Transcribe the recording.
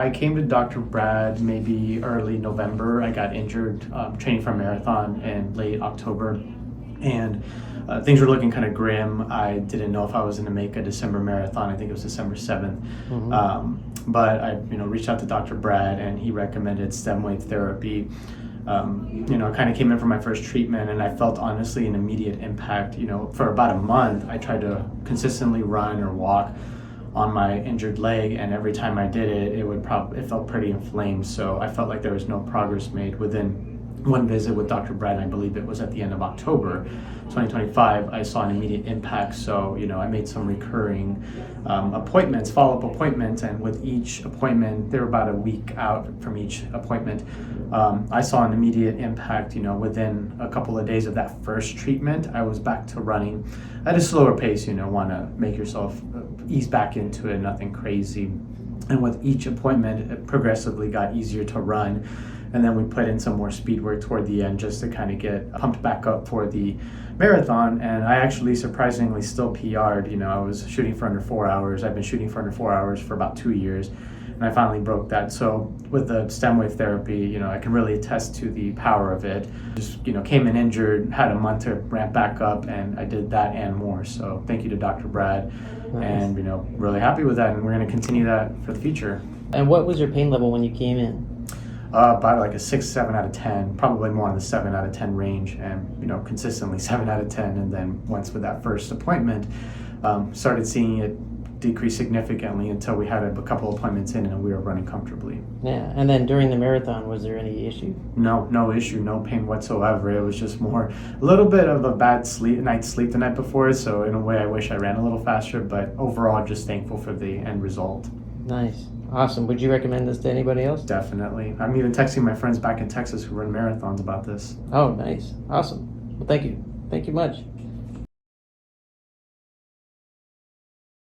I came to Dr. Brad maybe early November. I got injured training for a marathon in late October, and things were looking kind of grim. I didn't know if I was going to make a December marathon. I think it was December 7th. But I reached out to Dr. Brad, and he recommended StemWave Therapy. I kind of came in for my first treatment, and I felt honestly an immediate impact. For about a month, I tried to consistently run or walk on my injured leg, and every time I did it, it felt pretty inflamed. So I felt like there was no progress made. Within one visit with Dr. Brad, I believe it was at the end of October 2025, I saw an immediate impact. So I made some recurring appointments, follow-up appointments, and with each appointment, they were about a week out from each appointment. I saw an immediate impact. Within a couple of days of that first treatment, I was back to running at a slower pace. Want to make yourself ease back into it, nothing crazy. And with each appointment, it progressively got easier to run. And then we put in some more speed work toward the end just to kind of get pumped back up for the marathon. And I actually surprisingly still PR'd. I was shooting for under 4 hours. I've been shooting for under 4 hours for about 2 years. And I finally broke that. So with the StemWave Therapy, I can really attest to the power of it. Just, came in injured, had a month to ramp back up, and I did that and more. So thank you to Dr. Brad. Nice. And, really happy with that. And we're going to continue that for the future. And what was your pain level when you came in? About like a 6, 7 out of 10, probably more in the 7 out of 10 range, and consistently 7 out of 10. And then once with that first appointment, started seeing it decrease significantly until we had a couple appointments in and we were running comfortably. Yeah, and then during the marathon, was there any issue? No issue, no pain whatsoever. It was just a little bit of a bad night's sleep the night before. So in a way, I wish I ran a little faster, but overall, just thankful for the end result. Nice. Awesome. Would you recommend this to anybody else? Definitely. I'm even texting my friends back in Texas who run marathons about this. Oh, nice. Awesome. Well, thank you. Thank you much.